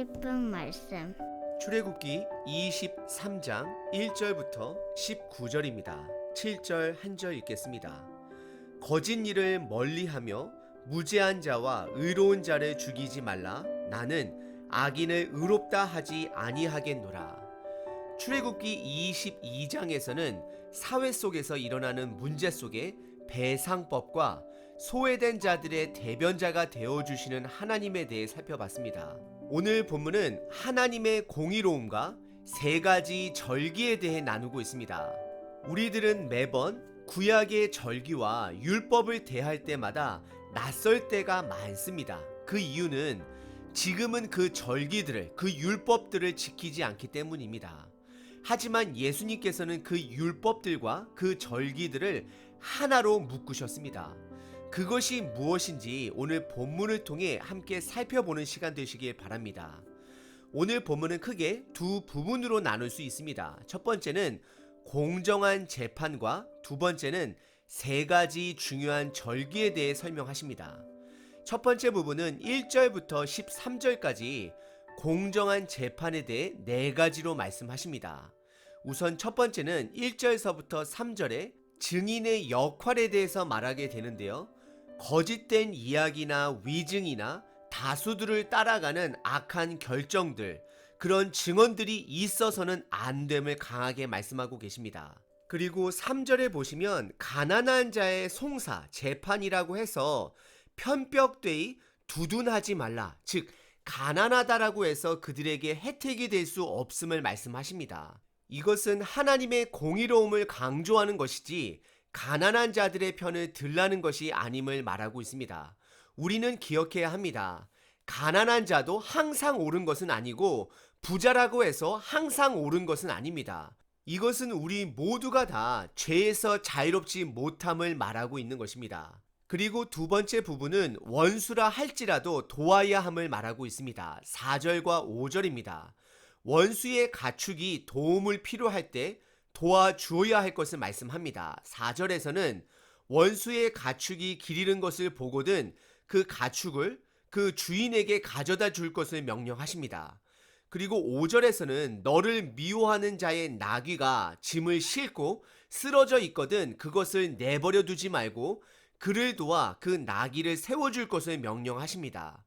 싶은 말씀. 출애굽기 23장 1절부터 19절입니다. 7절 한 절 읽겠습니다. 거짓 일을 멀리하며 무죄한 자와 의로운 자를 죽이지 말라. 나는 악인을 의롭다 하지 아니하겠노라. 출애굽기 22장에서는 사회 속에서 일어나는 문제 속에 배상법과 소외된 자들의 대변자가 되어주시는 하나님에 대해 살펴봤습니다. 오늘 본문은 하나님의 공의로움과 세 가지 절기에 대해 나누고 있습니다. 우리들은 매번 구약의 절기와 율법을 대할 때마다 낯설 때가 많습니다. 그 이유는 지금은 그 절기들을, 그 율법들을 지키지 않기 때문입니다. 하지만 예수님께서는 그 율법들과 그 절기들을 하나로 묶으셨습니다. 그것이 무엇인지 오늘 본문을 통해 함께 살펴보는 시간 되시길 바랍니다. 오늘 본문은 크게 두 부분으로 나눌 수 있습니다. 첫 번째는 공정한 재판과 두 번째는 세 가지 중요한 절기에 대해 설명하십니다. 첫 번째 부분은 1절부터 13절까지 공정한 재판에 대해 네 가지로 말씀하십니다. 우선 첫 번째는 1절서부터 3절에 증인의 역할에 대해서 말하게 되는데요. 거짓된 이야기나 위증이나 다수들을 따라가는 악한 결정들, 그런 증언들이 있어서는 안 됨을 강하게 말씀하고 계십니다. 그리고 3절에 보시면 가난한 자의 송사, 재판이라고 해서 편벽되이 두둔하지 말라. 즉 가난하다라고 해서 그들에게 혜택이 될 수 없음을 말씀하십니다. 이것은 하나님의 공의로움을 강조하는 것이지 가난한 자들의 편을 들라는 것이 아님을 말하고 있습니다. 우리는 기억해야 합니다. 가난한 자도 항상 옳은 것은 아니고 부자라고 해서 항상 옳은 것은 아닙니다. 이것은 우리 모두가 다 죄에서 자유롭지 못함을 말하고 있는 것입니다. 그리고 두 번째 부분은 원수라 할지라도 도와야 함을 말하고 있습니다. 4절과 5절입니다. 원수의 가축이 도움을 필요할 때 도와주어야 할 것을 말씀합니다. 4절에서는 원수의 가축이 길 잃은 것을 보거든 그 가축을 그 주인에게 가져다 줄 것을 명령하십니다. 그리고 5절에서는 너를 미워하는 자의 나귀가 짐을 싣고 쓰러져 있거든 그것을 내버려 두지 말고 그를 도와 그 나귀를 세워줄 것을 명령하십니다.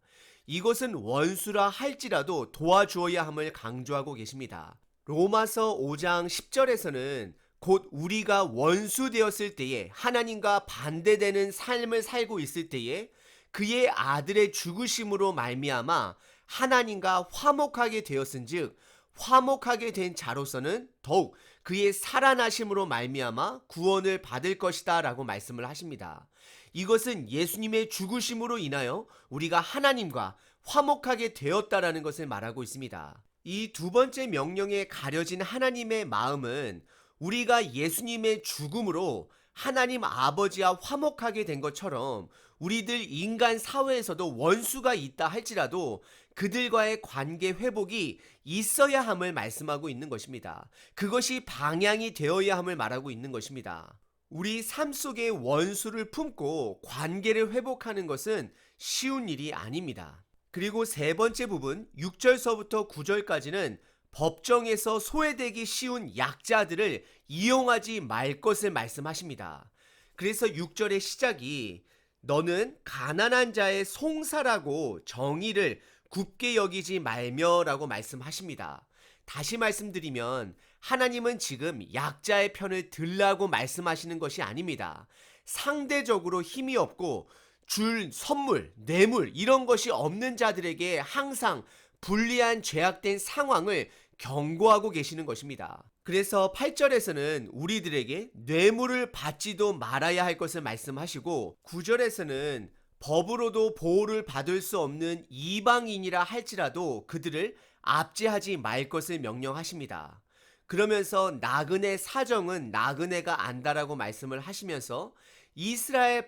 이것은 원수라 할지라도 도와주어야 함을 강조하고 계십니다. 로마서 5장 10절에서는 곧 우리가 원수 되었을 때에 하나님과 반대되는 삶을 살고 있을 때에 그의 아들의 죽으심으로 말미암아 하나님과 화목하게 되었은즉 화목하게 된 자로서는 더욱 그의 살아나심으로 말미암아 구원을 받을 것이다 라고 말씀을 하십니다. 이것은 예수님의 죽으심으로 인하여 우리가 하나님과 화목하게 되었다라는 것을 말하고 있습니다. 이 두 번째 명령에 가려진 하나님의 마음은 우리가 예수님의 죽음으로 하나님 아버지와 화목하게 된 것처럼 우리들 인간 사회에서도 원수가 있다 할지라도 그들과의 관계 회복이 있어야 함을 말씀하고 있는 것입니다. 그것이 방향이 되어야 함을 말하고 있는 것입니다. 우리 삶 속에 원수를 품고 관계를 회복하는 것은 쉬운 일이 아닙니다. 그리고 세 번째 부분 6절서부터 9절까지는 법정에서 소외되기 쉬운 약자들을 이용하지 말 것을 말씀하십니다. 그래서 6절의 시작이 너는 가난한 자의 송사라고 정의를 굽게 여기지 말며 라고 말씀하십니다. 다시 말씀드리면 하나님은 지금 약자의 편을 들라고 말씀하시는 것이 아닙니다. 상대적으로 힘이 없고 줄 선물, 뇌물 이런 것이 없는 자들에게 항상 불리한 죄악된 상황을 경고하고 계시는 것입니다. 그래서 8절에서는 우리들에게 뇌물을 받지도 말아야 할 것을 말씀하시고 9절에서는 법으로도 보호를 받을 수 없는 이방인이라 할지라도 그들을 압제하지 말 것을 명령하십니다. 그러면서 나그네 사정은 나그네가 안다라고 말씀을 하시면서 이스라엘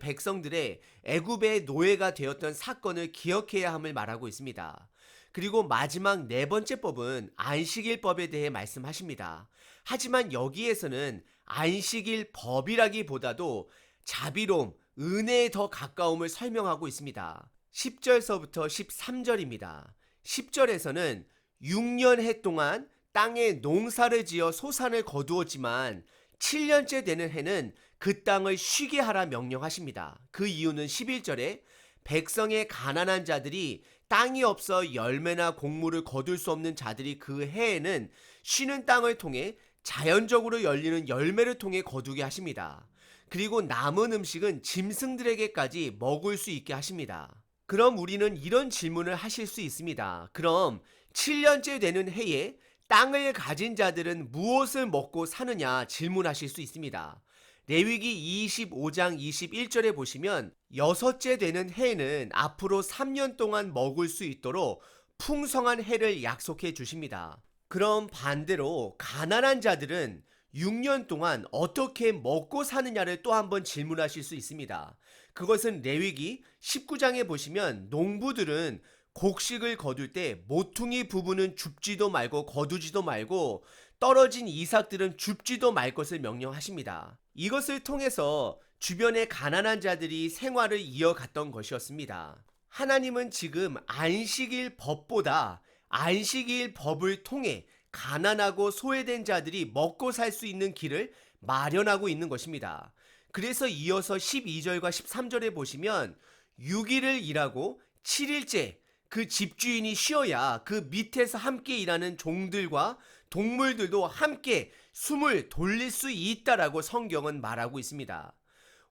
백성들의 애굽의 노예가 되었던 사건을 기억해야 함을 말하고 있습니다. 그리고 마지막 네 번째 법은 안식일법에 대해 말씀하십니다. 하지만 여기에서는 안식일 법이라기보다도 자비로움, 은혜에 더 가까움을 설명하고 있습니다. 10절서부터 13절입니다. 10절에서는 6년 해 동안 땅에 농사를 지어 소산을 거두었지만 7년째 되는 해는 그 땅을 쉬게 하라 명령하십니다. 그 이유는 11절에 백성의 가난한 자들이 땅이 없어 열매나 곡물을 거둘 수 없는 자들이 그 해에는 쉬는 땅을 통해 자연적으로 열리는 열매를 통해 거두게 하십니다. 그리고 남은 음식은 짐승들에게까지 먹을 수 있게 하십니다. 그럼 우리는 이런 질문을 하실 수 있습니다. 그럼 7년째 되는 해에 땅을 가진 자들은 무엇을 먹고 사느냐 질문하실 수 있습니다. 레위기 25장 21절에 보시면 여섯째 되는 해에는 앞으로 3년 동안 먹을 수 있도록 풍성한 해를 약속해 주십니다. 그럼 반대로 가난한 자들은 6년 동안 어떻게 먹고 사느냐를 또 한번 질문하실 수 있습니다. 그것은 레위기 19장에 보시면 농부들은 곡식을 거둘 때 모퉁이 부분은 줍지도 말고 거두지도 말고 떨어진 이삭들은 줍지도 말 것을 명령하십니다. 이것을 통해서 주변의 가난한 자들이 생활을 이어갔던 것이었습니다. 하나님은 지금 안식일 법보다 안식일 법을 통해 가난하고 소외된 자들이 먹고 살 수 있는 길을 마련하고 있는 것입니다. 그래서 이어서 12절과 13절에 보시면 6일을 일하고 7일째 그 집주인이 쉬어야 그 밑에서 함께 일하는 종들과 동물들도 함께 숨을 돌릴 수 있다라고 성경은 말하고 있습니다.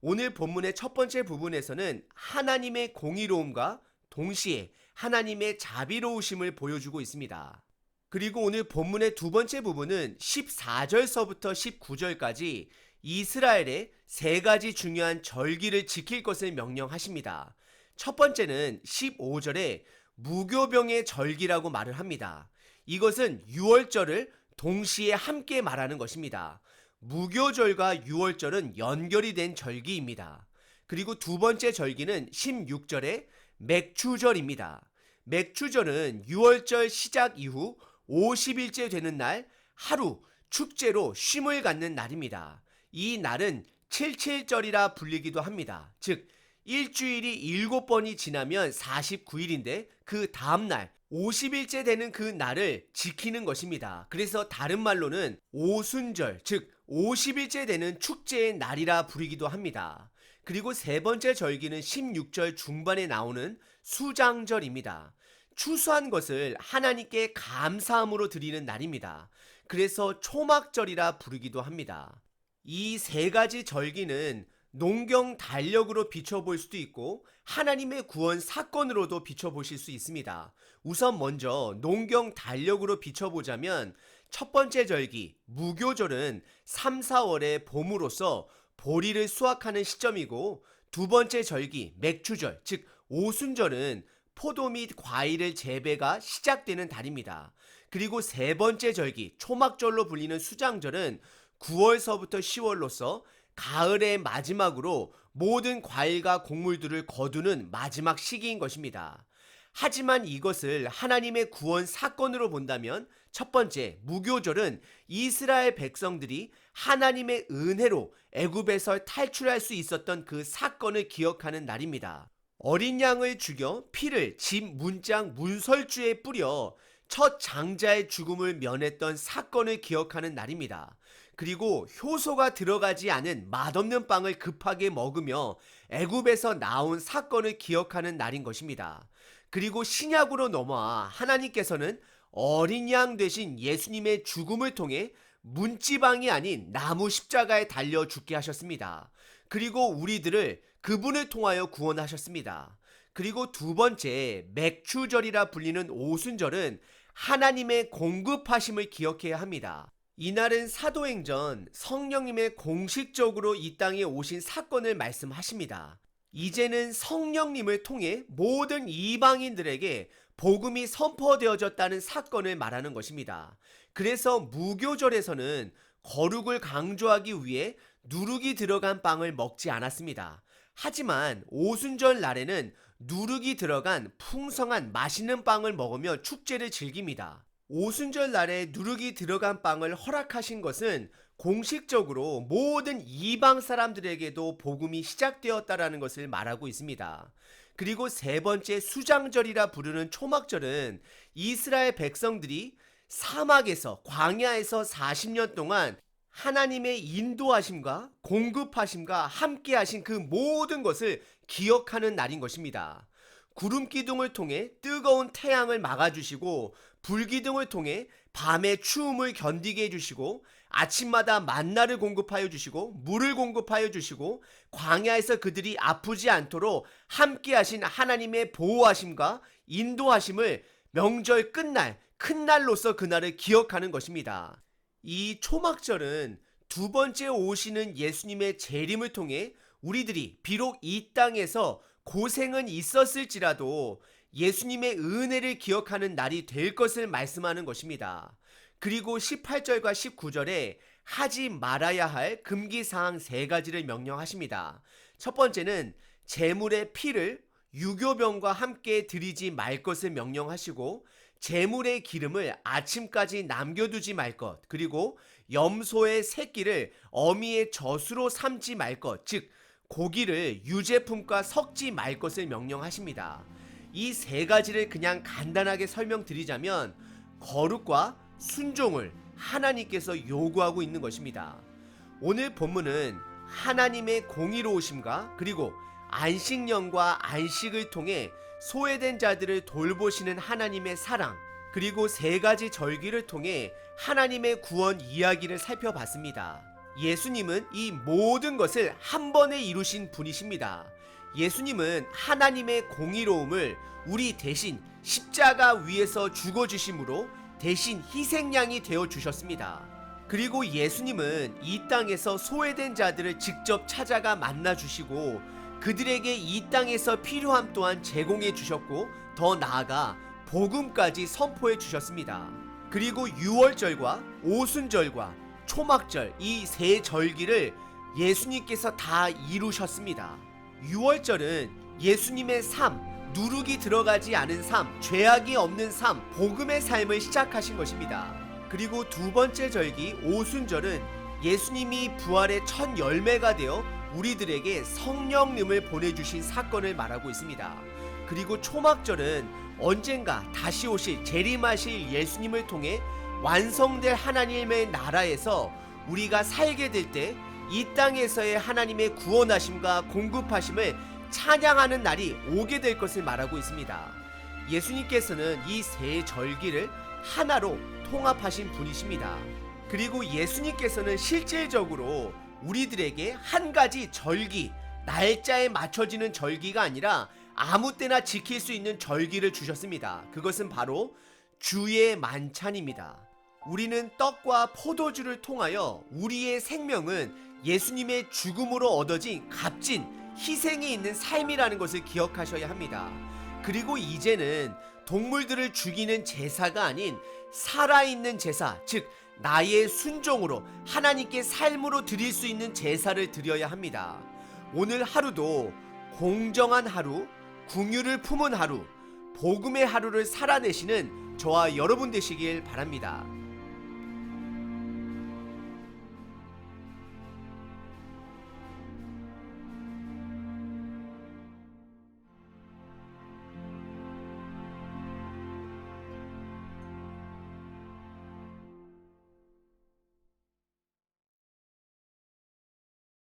오늘 본문의 첫 번째 부분에서는 하나님의 공의로움과 동시에 하나님의 자비로우심을 보여주고 있습니다. 그리고 오늘 본문의 두 번째 부분은 14절서부터 19절까지 이스라엘의 세 가지 중요한 절기를 지킬 것을 명령하십니다. 첫 번째는 15절에 무교병의 절기라고 말을 합니다. 이것은 유월절을 동시에 함께 말하는 것입니다. 무교절과 유월절은 연결이 된 절기입니다. 그리고 두 번째 절기는 16절에 맥추절입니다. 맥추절은 유월절 시작 이후 50일째 되는 날 하루 축제로 쉼을 갖는 날입니다. 이 날은 77절이라 불리기도 합니다. 즉 일주일이 7번이 지나면 49일인데 그 다음날 50일째 되는 그 날을 지키는 것입니다. 그래서 다른 말로는 오순절, 즉 50일째 되는 축제의 날이라 부르기도 합니다. 그리고 세 번째 절기는 16절 중반에 나오는 수장절입니다. 추수한 것을 하나님께 감사함으로 드리는 날입니다. 그래서 초막절이라 부르기도 합니다. 이 세 가지 절기는 농경 달력으로 비춰볼 수도 있고 하나님의 구원 사건으로도 비춰보실 수 있습니다. 우선 먼저 농경 달력으로 비춰보자면 첫 번째 절기 무교절은 3, 4월의 봄으로서 보리를 수확하는 시점이고 두 번째 절기 맥추절 즉 오순절은 포도 및 과일을 재배가 시작되는 달입니다. 그리고 세 번째 절기 초막절로 불리는 수장절은 9월서부터 10월로서 가을의 마지막으로 모든 과일과 곡물들을 거두는 마지막 시기인 것입니다. 하지만 이것을 하나님의 구원 사건으로 본다면 첫 번째 무교절은 이스라엘 백성들이 하나님의 은혜로 애굽에서 탈출할 수 있었던 그 사건을 기억하는 날입니다. 어린 양을 죽여 피를 집 문장 문설주에 뿌려 첫 장자의 죽음을 면했던 사건을 기억하는 날입니다. 그리고 효소가 들어가지 않은 맛없는 빵을 급하게 먹으며 애굽에서 나온 사건을 기억하는 날인 것입니다. 그리고 신약으로 넘어와 하나님께서는 어린 양 되신 예수님의 죽음을 통해 문지방이 아닌 나무 십자가에 달려 죽게 하셨습니다. 그리고 우리들을 그분을 통하여 구원하셨습니다. 그리고 두 번째 맥추절이라 불리는 오순절은 하나님의 공급하심을 기억해야 합니다. 이날은 사도행전 성령님의 공식적으로 이 땅에 오신 사건을 말씀하십니다. 이제는 성령님을 통해 모든 이방인들에게 복음이 선포되어졌다는 사건을 말하는 것입니다. 그래서 무교절에서는 거룩을 강조하기 위해 누룩이 들어간 빵을 먹지 않았습니다. 하지만 오순절 날에는 누룩이 들어간 풍성한 맛있는 빵을 먹으며 축제를 즐깁니다. 오순절 날에 누룩이 들어간 빵을 허락하신 것은 공식적으로 모든 이방 사람들에게도 복음이 시작되었다라는 것을 말하고 있습니다. 그리고 세 번째 수장절이라 부르는 초막절은 이스라엘 백성들이 사막에서 광야에서 40년 동안 하나님의 인도하심과 공급하심과 함께 하신 그 모든 것을 기억하는 날인 것입니다. 구름 기둥을 통해 뜨거운 태양을 막아주시고 불기둥을 통해 밤의 추움을 견디게 해주시고 아침마다 만나를 공급하여 주시고 물을 공급하여 주시고 광야에서 그들이 아프지 않도록 함께 하신 하나님의 보호하심과 인도하심을 명절 끝날 큰 날로서 그날을 기억하는 것입니다. 이 초막절은 두 번째 오시는 예수님의 재림을 통해 우리들이 비록 이 땅에서 고생은 있었을지라도 예수님의 은혜를 기억하는 날이 될 것을 말씀하는 것입니다. 그리고 18절과 19절에 하지 말아야 할 금기사항 세 가지를 명령하십니다. 첫 번째는 제물의 피를 유교병과 함께 드리지 말 것을 명령하시고 제물의 기름을 아침까지 남겨두지 말 것, 그리고 염소의 새끼를 어미의 젖으로 삼지 말 것, 즉 고기를 유제품과 섞지 말 것을 명령하십니다. 이 세 가지를 그냥 간단하게 설명드리자면 거룩과 순종을 하나님께서 요구하고 있는 것입니다. 오늘 본문은 하나님의 공의로우심과 그리고 안식년과 안식을 통해 소외된 자들을 돌보시는 하나님의 사랑, 그리고 세 가지 절기를 통해 하나님의 구원 이야기를 살펴봤습니다. 예수님은 이 모든 것을 한 번에 이루신 분이십니다. 예수님은 하나님의 공의로움을 우리 대신 십자가 위에서 죽어주심으로 대신 희생양이 되어 주셨습니다. 그리고 예수님은 이 땅에서 소외된 자들을 직접 찾아가 만나 주시고 그들에게 이 땅에서 필요함 또한 제공해 주셨고 더 나아가 복음까지 선포해 주셨습니다. 그리고 유월절과 오순절과 초막절 이 세 절기를 예수님께서 다 이루셨습니다. 유월절은 예수님의 삶, 누룩이 들어가지 않은 삶, 죄악이 없는 삶, 복음의 삶을 시작하신 것입니다. 그리고 두 번째 절기 오순절은 예수님이 부활의 첫 열매가 되어 우리들에게 성령님을 보내주신 사건을 말하고 있습니다. 그리고 초막절은 언젠가 다시 오실 재림하실 예수님을 통해 완성될 하나님의 나라에서 우리가 살게 될 때 이 땅에서의 하나님의 구원하심과 공급하심을 찬양하는 날이 오게 될 것을 말하고 있습니다. 예수님께서는 이 세 절기를 하나로 통합하신 분이십니다. 그리고 예수님께서는 실질적으로 우리들에게 한 가지 절기, 날짜에 맞춰지는 절기가 아니라 아무 때나 지킬 수 있는 절기를 주셨습니다. 그것은 바로 주의 만찬입니다. 우리는 떡과 포도주를 통하여 우리의 생명은 예수님의 죽음으로 얻어진 값진 희생이 있는 삶이라는 것을 기억하셔야 합니다. 그리고 이제는 동물들을 죽이는 제사가 아닌 살아있는 제사, 즉 나의 순종으로 하나님께 삶으로 드릴 수 있는 제사를 드려야 합니다. 오늘 하루도 공정한 하루, 긍휼을 품은 하루, 복음의 하루를 살아내시는 저와 여러분 되시길 바랍니다.